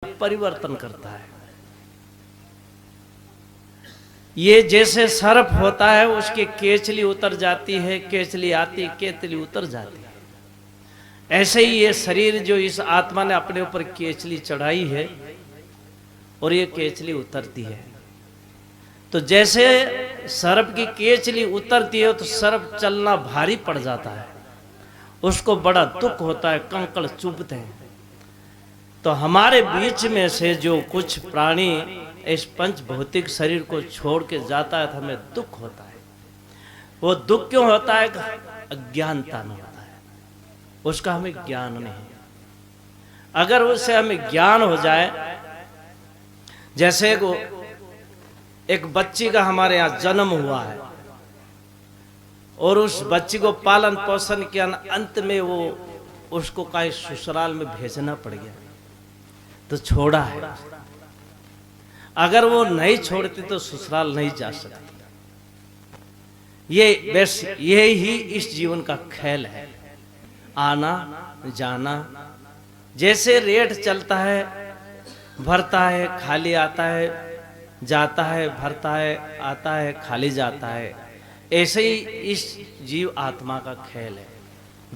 परिवर्तन करता है। ये जैसे सर्प होता है, उसकी केचली उतर जाती है, केचली आती, केचली उतर जाती है। ऐसे ही ये शरीर जो इस आत्मा ने अपने ऊपर केचली चढ़ाई है और ये केचली उतरती है। तो जैसे सर्प की केचली उतरती है तो सर्प चलना भारी पड़ जाता है, उसको बड़ा दुख होता है, कंकड़ चुभते हैं। तो हमारे बीच में से जो कुछ प्राणी इस पंच भौतिक शरीर को छोड़ के जाता है तो हमें दुख होता है। वो दुख क्यों होता है? अज्ञानता में होता है, उसका हमें ज्ञान नहीं है। अगर उससे हमें ज्ञान हो जाए, जैसे एक बच्ची का हमारे यहाँ जन्म हुआ है और उस बच्ची को पालन पोषण किया, अंत में वो उसको कहीं ससुराल में भेजना पड़ गया तो छोड़ा है। अगर वो नहीं छोड़ती तो ससुराल नहीं जा सकती। ये ही इस जीवन का खेल है, आना जाना। जैसे रेट चलता है, भरता है खाली आता है, जाता है भरता है आता है खाली जाता है, ऐसे ही इस जीव आत्मा का खेल है।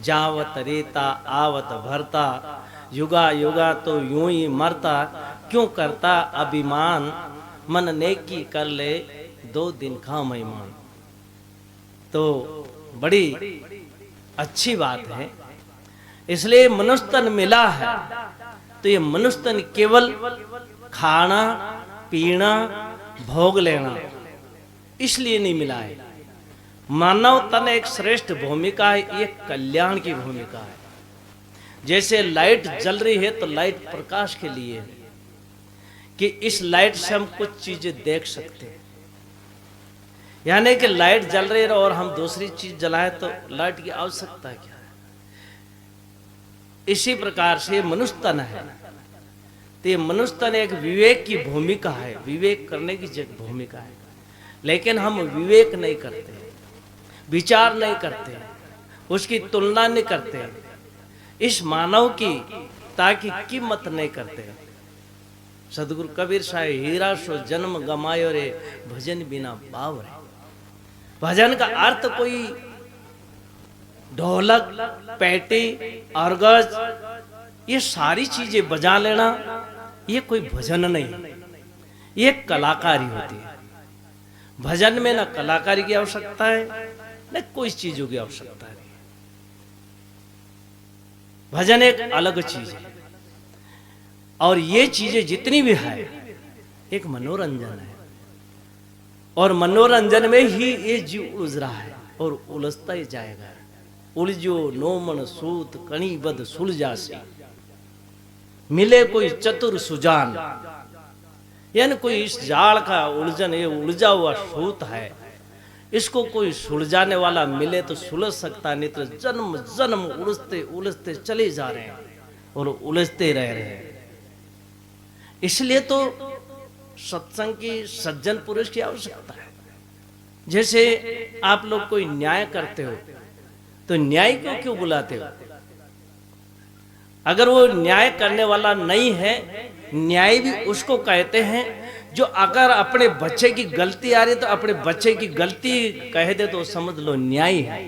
जावत रेता आवत भरता, युगा युगा तो यूं ही मरता, क्यों करता अभिमान, मन नेकी कर ले 2 दिन का मेहमान। तो बड़ी अच्छी बात है। इसलिए मनुष्य तन मिला है तो ये मनुष्य तन केवल खाना पीना भोग लेना इसलिए नहीं मिला है। मानव तन एक श्रेष्ठ भूमिका है, ये कल्याण की भूमिका है। जैसे लाइट जल रही है तो लाइट प्रकाश के लिए है कि इस लाइट से हम कुछ चीजें देख सकते हैं। यानी कि लाइट जल रही है और हम दूसरी चीज जलाए तो लाइट की आवश्यकता क्या है। इसी प्रकार से मनुष्य तन है तो ये मनुष्य तन एक विवेक की भूमिका है, विवेक करने की भूमिका है। लेकिन हम विवेक नहीं करते, विचार नहीं करते, उसकी तुलना नहीं करते, इस मानव की ताकि कीमत नहीं करते। सदगुरु कबीर साहब हीरा सो जन्म गमायो रे, भजन बिना पाव रे। भजन का अर्थ कोई ढोलक पेटी अर्गज ये सारी चीजें बजा लेना, ये कोई भजन नहीं, ये कलाकारी होती है। भजन में ना कलाकारी की आवश्यकता है न कोई चीजों की आवश्यकता है। भजन एक अलग चीज है और ये चीजें जितनी भी है एक मनोरंजन है, और मनोरंजन में ही ये जीव उलझ रहा है और उलझता ही जाएगा। उलझो नोमन सूत कणी बद सुलझासी, मिले कोई चतुर सुजान। यानी कोई इस जाल का उलझन, ये उलझा हुआ सूत है, इसको कोई सुलझाने वाला मिले तो सुलझ सकता, नहीं तो जन्म जन्म उलझते उलझते चले जा रहे हैं और उलझते रह रहे हैं। इसलिए तो सत्संग की सज्जन पुरुष की आवश्यकता है। जैसे आप लोग कोई न्याय करते हो तो न्याय को क्यों बुलाते हो? अगर वो न्याय करने वाला नहीं है, न्याय भी उसको कहते हैं जो अगर अपने बच्चे की गलती आ रही है तो अपने बच्चे की गलती कह दे तो समझ लो न्याय है।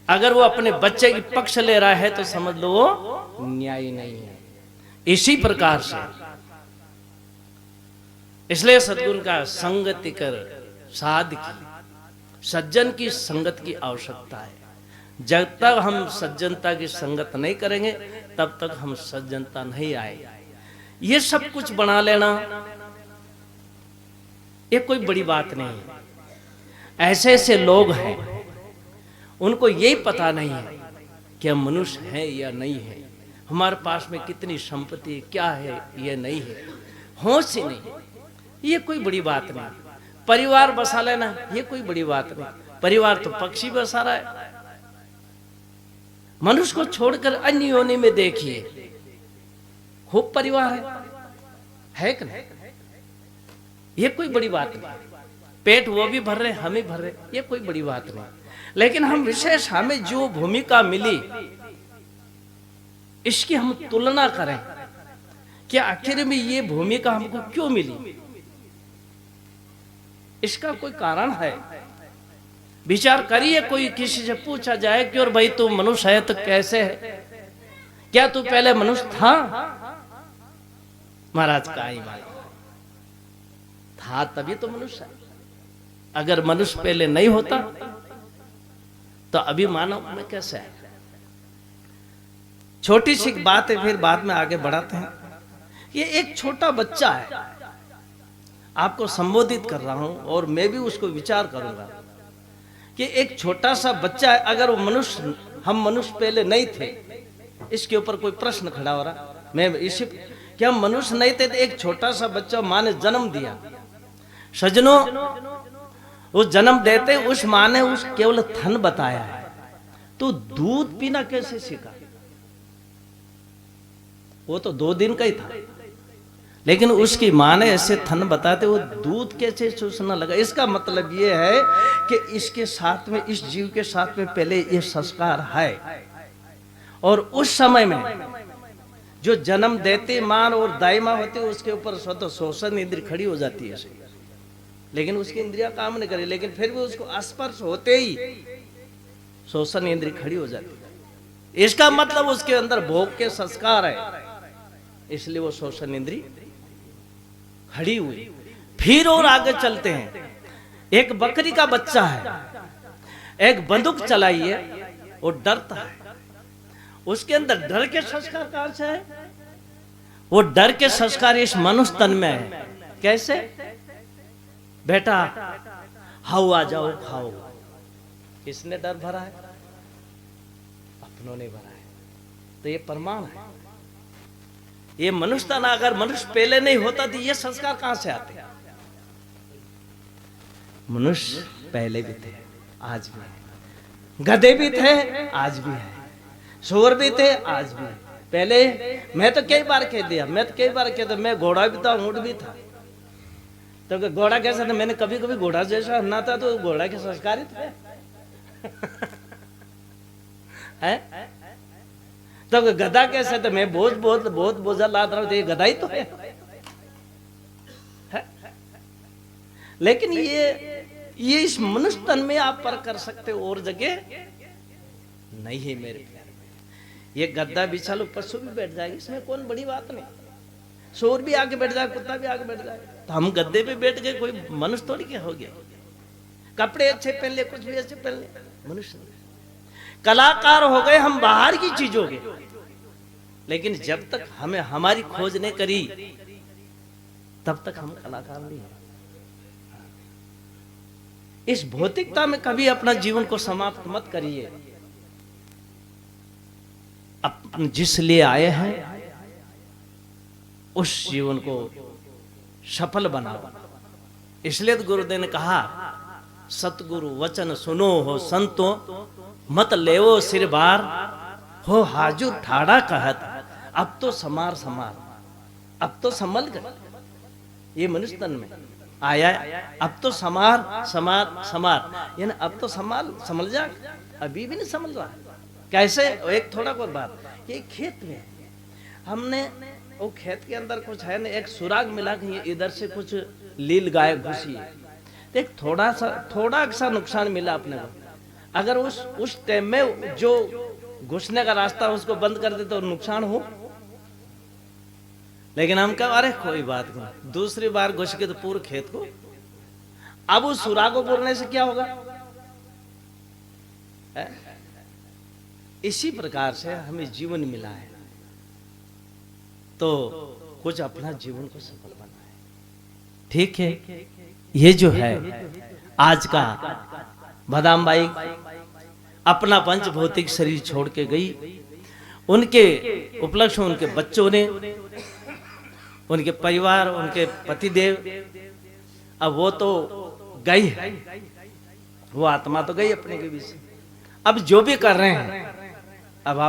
अगर वो अपने बच्चे की पक्ष ले रहा है तो समझ लो वो न्याय नहीं है। इसी प्रकार से इसलिए सद्गुरु का संगति कर साध की, सज्जन की संगत की आवश्यकता है। जब तक हम सज्जनता की संगत नहीं करेंगे तब तक हम सज्जनता नहीं आएगी। ये सब कुछ बना लेना ये कोई बड़ी बात नहीं है। ऐसे ऐसे लोग हैं उनको यही पता नहीं है कि हम मनुष्य हैं या नहीं है, हमारे पास में कितनी संपत्ति क्या है ये नहीं है, होश ही नहीं। ये कोई बड़ी बात नहीं। परिवार बसा लेना ये कोई बड़ी बात नहीं। परिवार तो पक्षी बसा रहा है। मनुष्य को छोड़कर अन्य योनि में देखिए, खूब परिवार है कि नहीं? ये कोई बड़ी बात नहीं। पेट वो भी भर रहे, हम ही भर रहे, ये कोई बड़ी बात नहीं। लेकिन हम विशेष हमें जो भूमिका मिली इसकी हम तुलना करें कि आखिर में ये भूमिका हमको क्यों मिली। इसका कोई कारण है, विचार करिए। कोई किसी से पूछा जाए कि और भाई तू मनुष्य है तो कैसे है, क्या तू पहले मनुष्य था? महाराज का ही मालूम, था तभी तो मनुष्य है। अगर मनुष्य पहले नहीं होता तो अभी मानव में कैसे है। छोटी सी बात है, फिर बाद में आगे बढ़ाते हैं। ये एक छोटा बच्चा है, आपको संबोधित कर रहा हूं और मैं भी उसको विचार करूंगा कि एक छोटा सा बच्चा है, अगर वो मनुष्य, हम मनुष्य पहले नहीं थे, इसके ऊपर कोई प्रश्न खड़ा हो रहा। मैं इसी कि हम मनुष्य नहीं थे तो एक छोटा सा बच्चा माँ ने जन्म दिया। सजनों, वो जन्म देते उस माँ ने उस केवल थन बताया है, तो दूध पीना कैसे सीखा? वो तो 2 दिन का ही था, लेकिन उसकी माँ ने ऐसे थन बताते वो दूध कैसे चूसना लगा। इसका मतलब ये है कि इसके साथ में, इस जीव के साथ में पहले ये संस्कार है, और उस समय में जो जन्म देती मां और दाई मां होती है उसके ऊपर स्वतः शोषण इंद्रिय खड़ी हो जाती है, लेकिन उसकी इंद्रियां काम नहीं करे, लेकिन फिर भी उसको स्पर्श होते ही शोषण इंद्रिय खड़ी हो जाती है। इसका मतलब उसके अंदर भोग के संस्कार है, इसलिए वो शोषण इंद्रिय खड़ी हुई। फिर और आगे चलते हैं। एक बकरी का बच्चा है, एक बंदूक चलाई है, वो डरता है। उसके अंदर डर के संस्कार कहां से है? वो डर के संस्कार इस मनुष्य तन में है। कैसे? बेटा हाउ आ जाओ खाओ। किसने डर भरा है? अपनों ने भरा है। तो ये प्रमाण है। ये मनुष्य तन अगर मनुष्य पहले नहीं होता तो ये संस्कार कहां से आते? मनुष्य पहले भी थे, आज भी है। गधे भी थे, आज भी है। सूअर भी थे, आज भी है। पहले मैं तो कई बार कह दिया, मैं घोड़ा भी था, ऊंट भी था। तो घोड़ा कैसा था? मैंने कभी कभी घोड़ा जैसा ना था, तो घोड़ा के संस्कार ही थे। है? तो गधा कैसे? तो मैं बहुत बोझा लाद रहा हूं, तो ये गधा ही तो है। लेकिन ये इस मनुष्य तन में आप पर कर सकते हो, और जगह नहीं है मेरे प्यारे। ये गद्दा बिछा लो, पशु भी बैठ जाएगी, इसमें कौन बड़ी बात नहीं। शोर भी आके बैठ जाए, कुत्ता भी आके बैठ जाए, तो हम गद्दे पे बैठ गए, कोई मनुष्य थोड़ी क्या हो गया। कपड़े अच्छे पहन ले, कुछ भी अच्छे पहन ले, मनुष्य। कलाकार हो गए हम बाहर की चीजों के, लेकिन जब तक हमें हमारी खोज नहीं करी तब तक हम कलाकार नहीं है। इस भौतिकता में कभी अपना जीवन को समाप्त मत करिए। अपन जिस लिए आए हैं उस जीवन को सफल बनाओ। इसलिए तो गुरुदेव ने कहा, सतगुरु वचन सुनो हो संतो, मत लेवो सिर बार, हो हाजुर ठाड़ा कहत, अब तो समार समार, अब तो संभल गए। ये मनुष्य तन में आया, अब तो समार समार समार, यानी अब तो संभल जा। अभी भी नहीं संभल रहा। कैसे? एक थोड़ा और बात, ये खेत में हमने वो खेत के अंदर कुछ है ना, एक सुराग मिला कि इधर से कुछ लील गाय घुसी है, तो एक थोड़ा सा नुकसान मिला अपने को। अगर उस टाइम में जो घुसने का रास्ता उसको बंद कर दे तो नुकसान हो, लेकिन हम कहा अरे कोई बात नहीं, दूसरी बार घुस के तो पूरे खेत को। अब उस सुराग को बोलने से क्या होगा? इसी प्रकार से हमें जीवन मिला है, तो कुछ अपना जीवन को सफल बनाए। ठीक है, ये जो है आज का बादाम बाई अपना पंच भौतिक शरीर छोड़ के गई। उनके उपलक्ष्य उनके बच्चों ने, उनके परिवार, उनके पतिदेव, अब वो तो गई है, वो आत्मा तो गई अपने के बीच। अब जो भी कर रहे हैं, अब हम